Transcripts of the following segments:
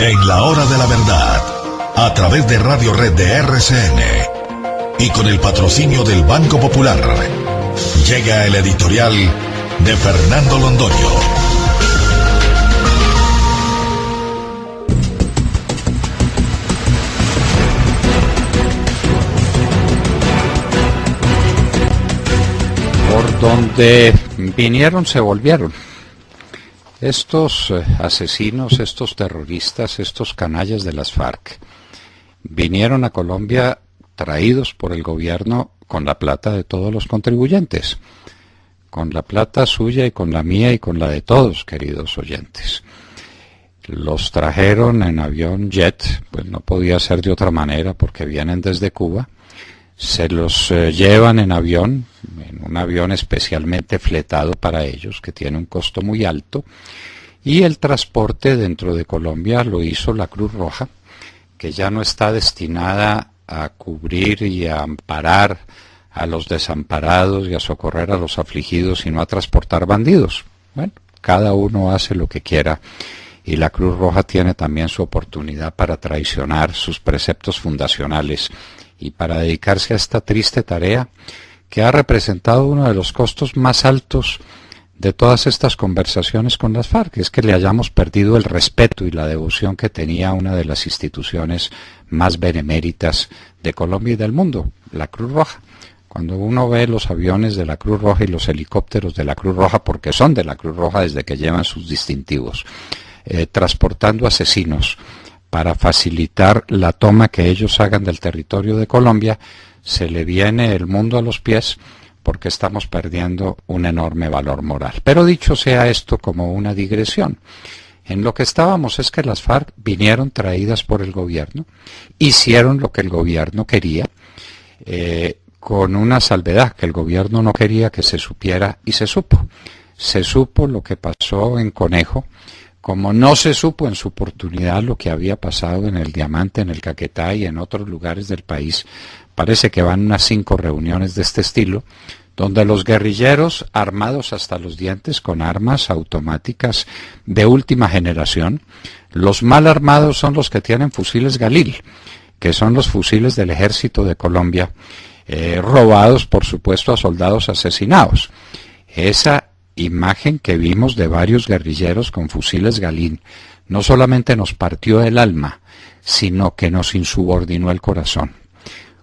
En la hora de la verdad, a través de Radio Red de RCN y con el patrocinio del Banco Popular, llega el editorial de Fernando Londoño. Por donde vinieron se volvieron. Estos asesinos, estos terroristas, estos canallas de las FARC vinieron a Colombia traídos por el gobierno con la plata de todos los contribuyentes, con la plata suya y con la mía y con la de todos, queridos oyentes. Los trajeron en avión jet, pues no podía ser de otra manera porque vienen desde Cuba. Se los llevan en avión, en un avión especialmente fletado para ellos, que tiene un costo muy alto, y el transporte dentro de Colombia lo hizo la Cruz Roja, que ya no está destinada a cubrir y a amparar a los desamparados y a socorrer a los afligidos, sino a transportar bandidos. Bueno, cada uno hace lo que quiera, y la Cruz Roja tiene también su oportunidad para traicionar sus preceptos fundacionales y para dedicarse a esta triste tarea que ha representado uno de los costos más altos de todas estas conversaciones con las FARC, es que le hayamos perdido el respeto y la devoción que tenía una de las instituciones más beneméritas de Colombia y del mundo, la Cruz Roja. Cuando uno ve los aviones de la Cruz Roja y los helicópteros de la Cruz Roja, porque son de la Cruz Roja desde que llevan sus distintivos, transportando asesinos para facilitar la toma que ellos hagan del territorio de Colombia, se le viene el mundo a los pies porque estamos perdiendo un enorme valor moral. Pero dicho sea esto como una digresión, en lo que estábamos es que las FARC vinieron traídas por el gobierno, hicieron lo que el gobierno quería, con una salvedad, que el gobierno no quería que se supiera y se supo. Se supo lo que pasó en Conejo, como no se supo en su oportunidad lo que había pasado en el Diamante, en el Caquetá y en otros lugares del país. Parece que van unas 5 reuniones de este estilo, donde los guerrilleros, armados hasta los dientes con armas automáticas de última generación, los mal armados son los que tienen fusiles Galil, que son los fusiles del Ejército de Colombia, robados por supuesto a soldados asesinados. Esa imagen que vimos de varios guerrilleros con fusiles Galil no solamente nos partió el alma, sino que nos insubordinó el corazón.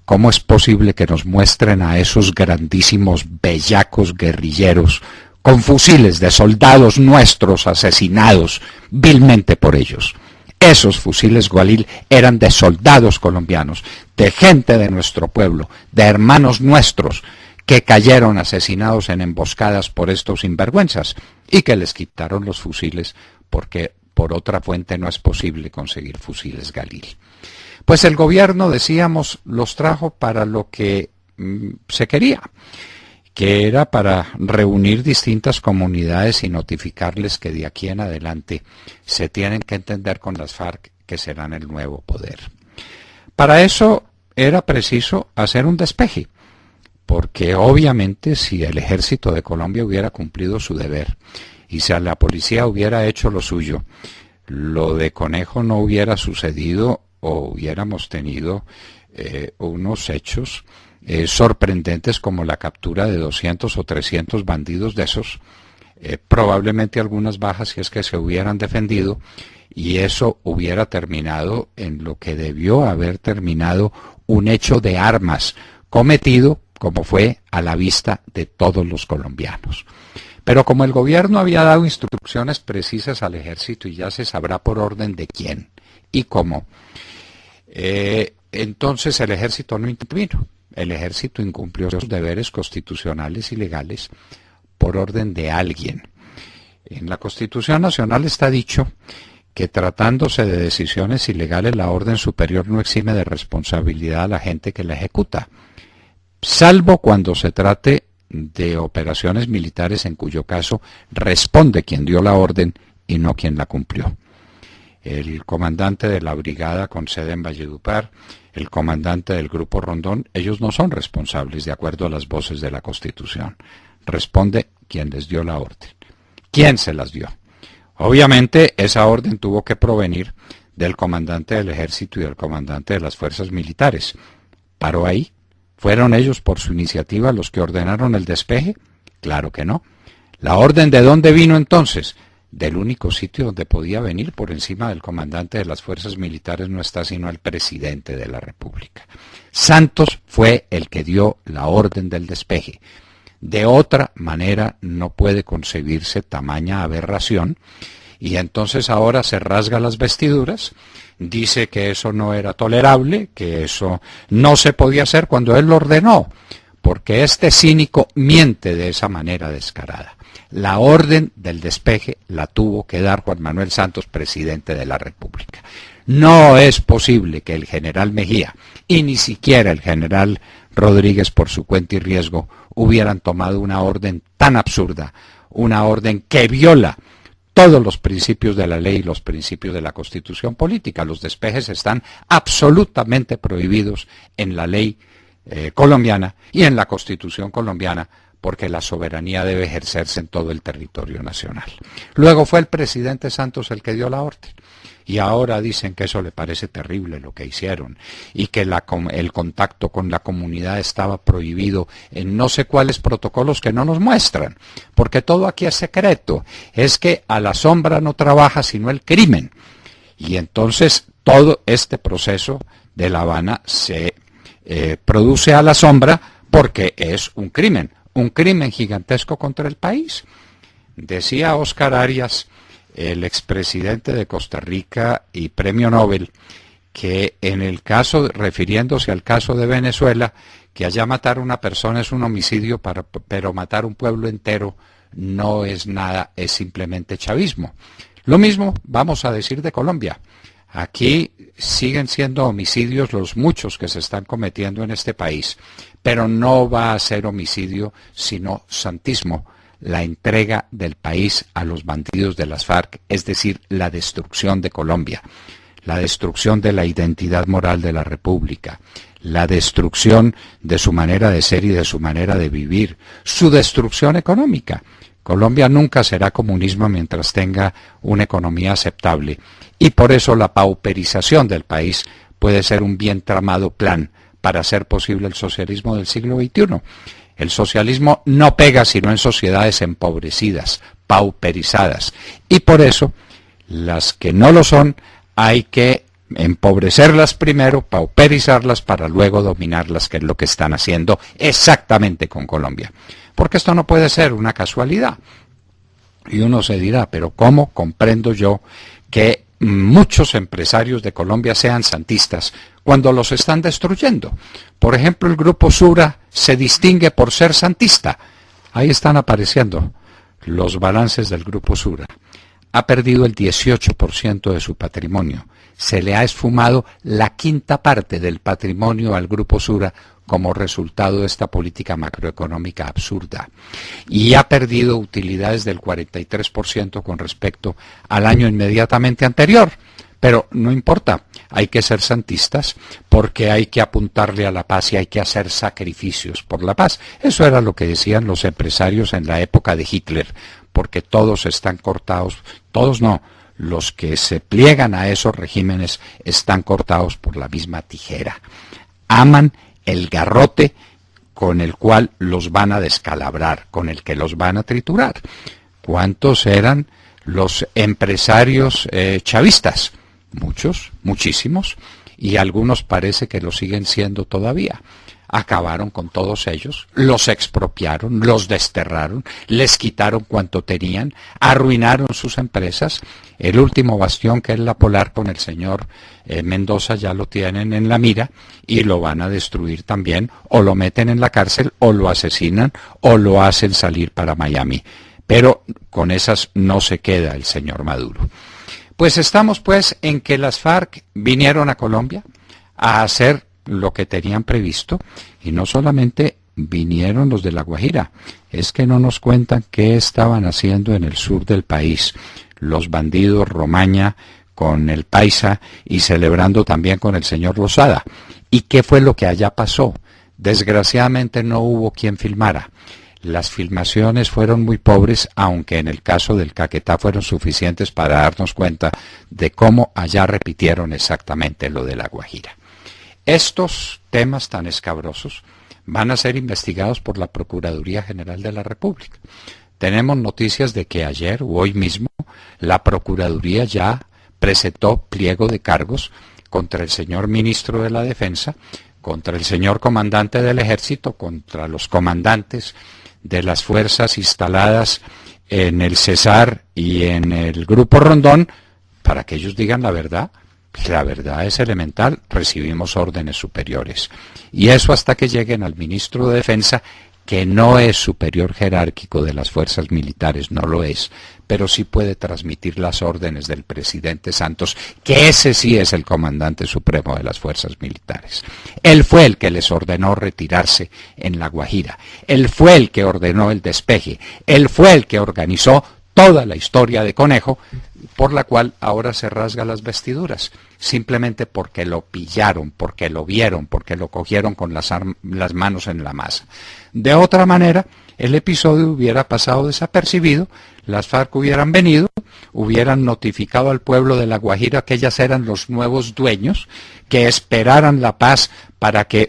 ¿Cómo es posible que nos muestren a esos grandísimos bellacos guerrilleros con fusiles de soldados nuestros asesinados vilmente por ellos? Esos fusiles Galil eran de soldados colombianos, de gente de nuestro pueblo, de hermanos nuestros, que cayeron asesinados en emboscadas por estos sinvergüenzas y que les quitaron los fusiles porque por otra fuente no es posible conseguir fusiles Galil. Pues el gobierno, decíamos, los trajo para lo que se quería, que era para reunir distintas comunidades y notificarles que de aquí en adelante se tienen que entender con las FARC que serán el nuevo poder. Para eso era preciso hacer un despeje, porque obviamente si el Ejército de Colombia hubiera cumplido su deber y si la policía hubiera hecho lo suyo, lo de Conejo no hubiera sucedido o hubiéramos tenido unos hechos sorprendentes como la captura de 200 o 300 bandidos de esos, probablemente algunas bajas si es que se hubieran defendido, y eso hubiera terminado en lo que debió haber terminado un hecho de armas cometido como fue a la vista de todos los colombianos. Pero como el gobierno había dado instrucciones precisas al ejército y ya se sabrá por orden de quién y cómo, entonces el ejército no intervino. El ejército incumplió sus deberes constitucionales y legales por orden de alguien. En la Constitución Nacional está dicho que tratándose de decisiones ilegales, la orden superior no exime de responsabilidad a la gente que la ejecuta, salvo cuando se trate de operaciones militares en cuyo caso responde quien dio la orden y no quien la cumplió. El comandante de la brigada con sede en Valledupar, el comandante del Grupo Rondón, ellos no son responsables de acuerdo a las voces de la Constitución. Responde quien les dio la orden. ¿Quién se las dio? Obviamente esa orden tuvo que provenir del comandante del ejército y del comandante de las fuerzas militares. ¿Paró ahí? ¿Fueron ellos por su iniciativa los que ordenaron el despeje? Claro que no. ¿La orden de dónde vino entonces? Del único sitio donde podía venir por encima del comandante de las fuerzas militares no está sino el presidente de la República. Santos fue el que dio la orden del despeje. De otra manera no puede concebirse tamaña aberración, y entonces ahora se rasga las vestiduras, dice que eso no era tolerable, que eso no se podía hacer cuando él lo ordenó, porque este cínico miente de esa manera descarada. La orden del despeje la tuvo que dar Juan Manuel Santos, presidente de la República. No es posible que el general Mejía y ni siquiera el general Rodríguez por su cuenta y riesgo hubieran tomado una orden tan absurda, una orden que viola todos los principios de la ley y los principios de la Constitución política. Los despejes están absolutamente prohibidos en la ley colombiana y en la Constitución colombiana, porque la soberanía debe ejercerse en todo el territorio nacional. Luego fue el presidente Santos el que dio la orden. Y ahora dicen que eso le parece terrible lo que hicieron y que el contacto con la comunidad estaba prohibido en no sé cuáles protocolos que no nos muestran, porque todo aquí es secreto. Es que a la sombra no trabaja sino el crimen. Y entonces todo este proceso de La Habana se produce a la sombra porque es un crimen gigantesco contra el país. Decía Oscar Arias, el expresidente de Costa Rica y premio Nobel, que en el caso, refiriéndose al caso de Venezuela, que allá matar a una persona es un homicidio, pero matar un pueblo entero no es nada, es simplemente chavismo. Lo mismo vamos a decir de Colombia. Aquí siguen siendo homicidios los muchos que se están cometiendo en este país, pero no va a ser homicidio sino santismo, la entrega del país a los bandidos de las FARC, es decir, la destrucción de Colombia, la destrucción de la identidad moral de la República, la destrucción de su manera de ser y de su manera de vivir, su destrucción económica. Colombia nunca será comunismo mientras tenga una economía aceptable, y por eso la pauperización del país puede ser un bien tramado plan para hacer posible el socialismo del siglo XXI. El socialismo no pega sino en sociedades empobrecidas, pauperizadas, y por eso las que no lo son hay que empobrecerlas primero, pauperizarlas para luego dominarlas, que es lo que están haciendo exactamente con Colombia. Porque esto no puede ser una casualidad. Y uno se dirá, pero ¿cómo comprendo yo que muchos empresarios de Colombia sean santistas cuando los están destruyendo? Por ejemplo, el Grupo Sura se distingue por ser santista. Ahí están apareciendo los balances del Grupo Sura. Ha perdido el 18% de su patrimonio. Se le ha esfumado la quinta parte del patrimonio al Grupo Sura como resultado de esta política macroeconómica absurda. Y ha perdido utilidades del 43% con respecto al año inmediatamente anterior. Pero no importa, hay que ser santistas porque hay que apuntarle a la paz y hay que hacer sacrificios por la paz. Eso era lo que decían los empresarios en la época de Hitler, porque todos están cortados, todos no, los que se pliegan a esos regímenes están cortados por la misma tijera. Aman el garrote con el cual los van a descalabrar, con el que los van a triturar. ¿Cuántos eran los empresarios chavistas? Muchos, muchísimos, y algunos parece que lo siguen siendo todavía. Acabaron con todos ellos, los expropiaron, los desterraron, les quitaron cuanto tenían, arruinaron sus empresas. El último bastión, que es la Polar con el señor Mendoza, ya lo tienen en la mira y lo van a destruir también, o lo meten en la cárcel, o lo asesinan, o lo hacen salir para Miami. Pero con esas no se queda el señor Maduro. Pues estamos pues en que las FARC vinieron a Colombia a hacer lo que tenían previsto, y no solamente vinieron los de La Guajira, es que no nos cuentan qué estaban haciendo en el sur del país, los bandidos Romaña con el Paisa y celebrando también con el señor Lozada. ¿Y qué fue lo que allá pasó? Desgraciadamente no hubo quien filmara. Las filmaciones fueron muy pobres, aunque en el caso del Caquetá fueron suficientes para darnos cuenta de cómo allá repitieron exactamente lo de La Guajira. Estos temas tan escabrosos van a ser investigados por la Procuraduría General de la República. Tenemos noticias de que ayer o hoy mismo la Procuraduría ya presentó pliego de cargos contra el señor ministro de la Defensa, contra el señor comandante del Ejército, contra los comandantes de las fuerzas instaladas en el Cesar y en el Grupo Rondón, para que ellos digan la verdad. La verdad es elemental, recibimos órdenes superiores. Y eso hasta que lleguen al ministro de Defensa, que no es superior jerárquico de las fuerzas militares, no lo es, pero sí puede transmitir las órdenes del presidente Santos, que ese sí es el comandante supremo de las fuerzas militares. Él fue el que les ordenó retirarse en La Guajira, él fue el que ordenó el despeje, él fue el que organizó toda la historia de Conejo, por la cual ahora se rasga las vestiduras, simplemente porque lo pillaron, porque lo vieron, porque lo cogieron con las manos en la masa. De otra manera, el episodio hubiera pasado desapercibido, las FARC hubieran venido, hubieran notificado al pueblo de La Guajira que ellas eran los nuevos dueños, que esperaran la paz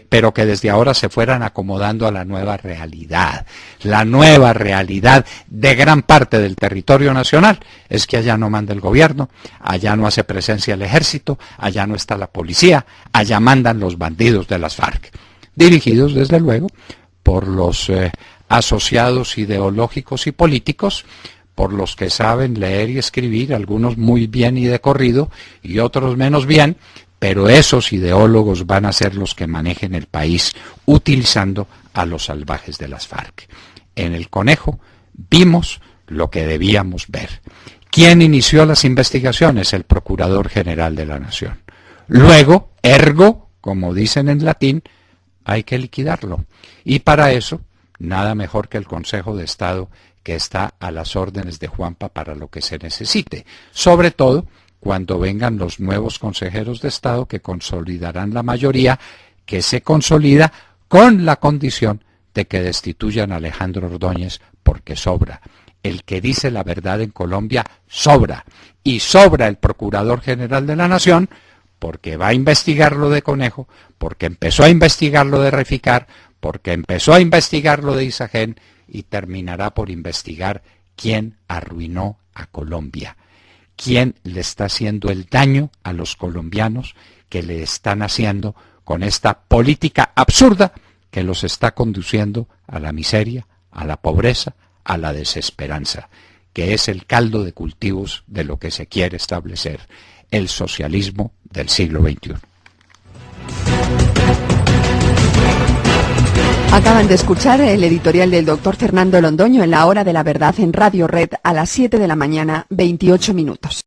pero que desde ahora se fueran acomodando a la nueva realidad. La nueva realidad de gran parte del territorio nacional es que allá no manda el gobierno, allá no hace presencia el ejército, allá no está la policía, allá mandan los bandidos de las FARC, dirigidos desde luego por los asociados ideológicos y políticos, por los que saben leer y escribir, algunos muy bien y de corrido y otros menos bien, pero esos ideólogos van a ser los que manejen el país utilizando a los salvajes de las FARC. En el Conejo vimos lo que debíamos ver. ¿Quién inició las investigaciones? El Procurador General de la Nación. Luego, ergo, como dicen en latín, hay que liquidarlo. Y para eso, nada mejor que el Consejo de Estado, que está a las órdenes de Juanpa para lo que se necesite. Sobre todo cuando vengan los nuevos consejeros de Estado que consolidarán la mayoría, que se consolida con la condición de que destituyan a Alejandro Ordóñez, porque sobra. El que dice la verdad en Colombia sobra. Y sobra el Procurador General de la Nación, porque va a investigar lo de Conejo, porque empezó a investigar lo de Reficar, porque empezó a investigar lo de Isagen y terminará por investigar quién arruinó a Colombia. ¿Quién le está haciendo el daño a los colombianos que le están haciendo con esta política absurda que los está conduciendo a la miseria, a la pobreza, a la desesperanza, que es el caldo de cultivos de lo que se quiere establecer, el socialismo del siglo XXI? Acaban de escuchar el editorial del doctor Fernando Londoño en La Hora de la Verdad en Radio Red a las 7 de la mañana, 28 minutos.